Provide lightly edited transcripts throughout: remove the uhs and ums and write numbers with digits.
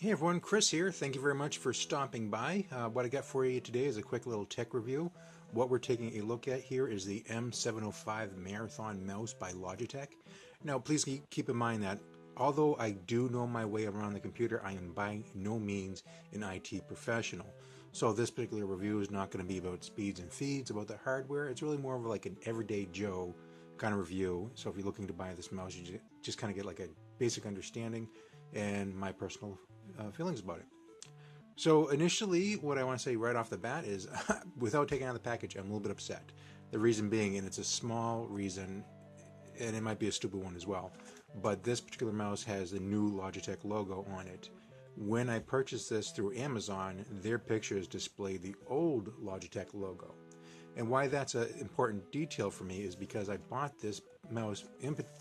Hey everyone, Chris here. Thank you very much for stopping by. What I got for you today is a quick little tech review. What we're taking a look at here is the M705 Marathon mouse by Logitech. Now please keep in mind that although I do know my way around the computer, I am by no means an IT professional. So this particular review is not going to be about speeds and feeds, about the hardware. It's really more of like an everyday Joe kind of review. So if you're looking to buy this mouse, you just kind of get like a basic understanding and my personal feelings about it. So initially, what I want to say right off the bat is, without taking out the package, I'm a little bit upset. The reason being, and it's a small reason, and it might be a stupid one as well, but this particular mouse has the new Logitech logo on it. When I purchased this through Amazon, their pictures display the old Logitech logo. And why that's an important detail for me is because I bought this mouse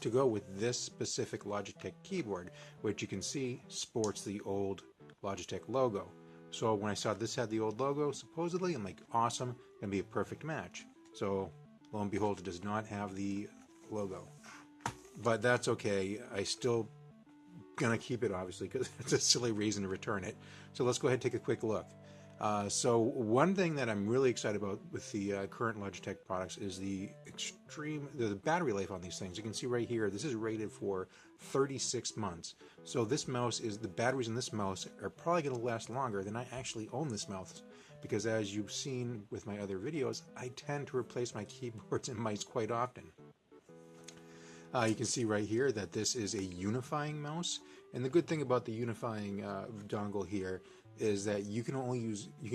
to go with this specific Logitech keyboard, which you can see sports the old Logitech logo. So when I saw this had the old logo, supposedly, I'm like, awesome, gonna be a perfect match. So lo and behold, it does not have the logo. But that's okay, I still gonna keep it, obviously, because it's a silly reason to return it. So let's go ahead and take a quick look. So one thing that I'm really excited about with the current Logitech products is the battery life on these things. You can see right here, this is rated for 36 months. So this mouse the batteries in this mouse are probably going to last longer than I actually own this mouse, because as you've seen with my other videos, I tend to replace my keyboards and mice quite often. You can see right here that this is a Unifying mouse, and the good thing about the Unifying dongle here is that you can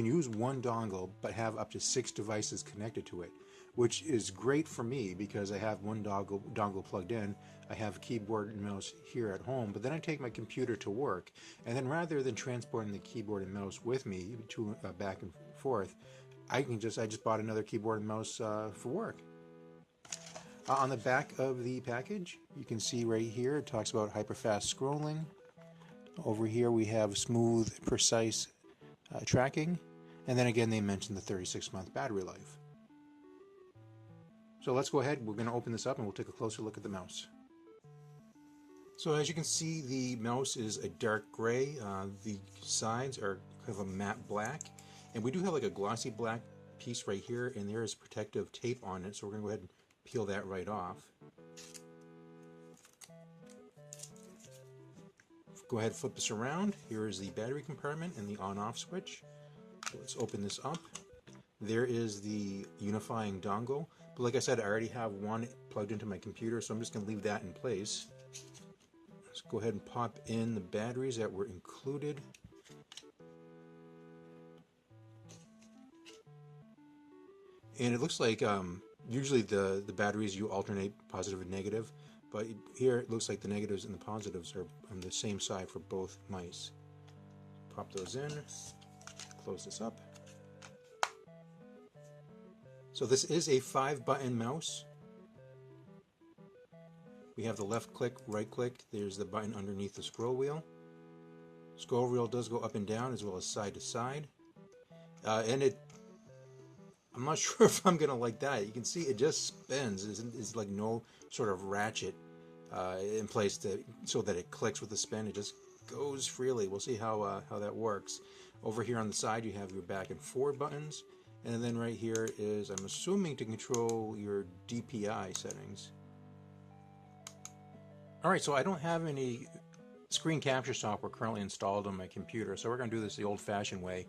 use one dongle but have up to 6 devices connected to it, which is great for me because I have one dongle plugged in. I have a keyboard and mouse here at home, but then I take my computer to work, and then rather than transporting the keyboard and mouse with me to back and forth, I just bought another keyboard and mouse for work. On the back of the package, you can see right here it talks about hyperfast scrolling. Over here we have smooth, precise tracking, and then again they mentioned the 36-month battery life. So let's go ahead, we're going to open this up and we'll take a closer look at the mouse. So as you can see, the mouse is a dark gray, the sides are kind of a matte black, and we do have like a glossy black piece right here, and there is protective tape on it, so we're going to go ahead and peel that right off. Go ahead and flip this around. Here is the battery compartment and the on-off switch. So let's open this up. There is the Unifying dongle. But like I said, I already have one plugged into my computer, so I'm just going to leave that in place. Let's go ahead and pop in the batteries that were included. And it looks like usually the batteries you alternate positive and negative. But here it looks like the negatives and the positives are on the same side for both mice. Pop those in, close this up. So this is a 5-button mouse. We have the left click, right click, there's the button underneath the scroll wheel. Scroll wheel does go up and down as well as side to side. I'm not sure if I'm going to like that. You can see it just spins. It's like no sort of ratchet in place so that it clicks with the spin. It just goes freely. We'll see how that works. Over here on the side you have your back and forward buttons, and then right here is, I'm assuming, to control your DPI settings. Alright, so I don't have any screen capture software currently installed on my computer, so we're going to do this the old-fashioned way,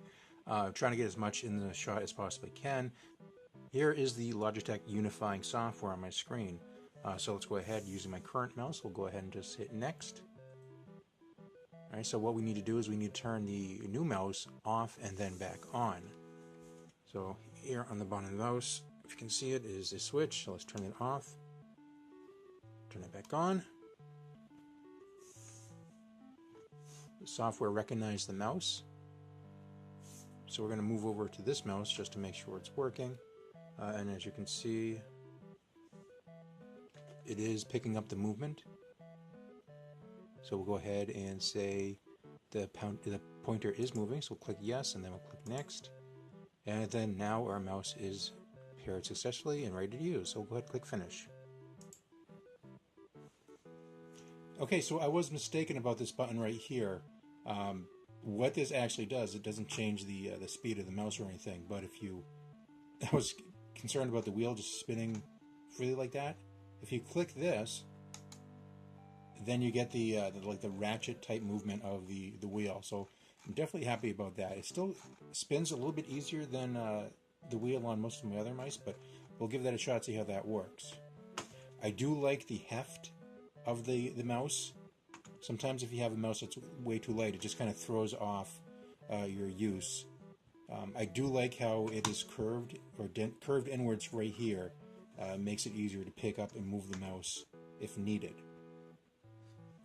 trying to get as much in the shot as possibly can. Here is the Logitech Unifying software on my screen. So let's go ahead, using my current mouse, we'll go ahead and just hit next. Alright, so what we need to do is we need to turn the new mouse off and then back on. So here on the bottom of the mouse, if you can see it, is a switch. So let's turn it off, turn it back on. The software recognized the mouse. So we're going to move over to this mouse just to make sure it's working. And as you can see, it is picking up the movement. So we'll go ahead and say the pointer is moving, so we'll click yes, and then we'll click next. And then now our mouse is paired successfully and ready to use. So we'll go ahead and click finish. Okay, so I was mistaken about this button right here. what this actually does, it doesn't change the speed of the mouse or anything, but if you, I was concerned about the wheel just spinning freely like that. If you click this, then you get the like the ratchet type movement of the wheel. So I'm definitely happy about that. It still spins a little bit easier than the wheel on most of my other mice, but we'll give that a shot, see how that works. I do like the heft of the mouse. Sometimes if you have a mouse that's way too light, it just kind of throws off your use. I do like how it is curved, or curved inwards right here. Makes it easier to pick up and move the mouse if needed.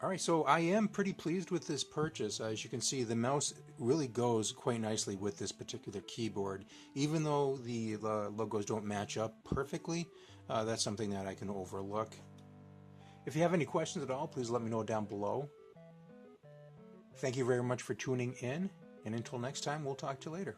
Alright, so I am pretty pleased with this purchase. As you can see, the mouse really goes quite nicely with this particular keyboard. Even though the logos don't match up perfectly, that's something that I can overlook. If you have any questions at all, please let me know down below. Thank you very much for tuning in, and until next time, we'll talk to you later.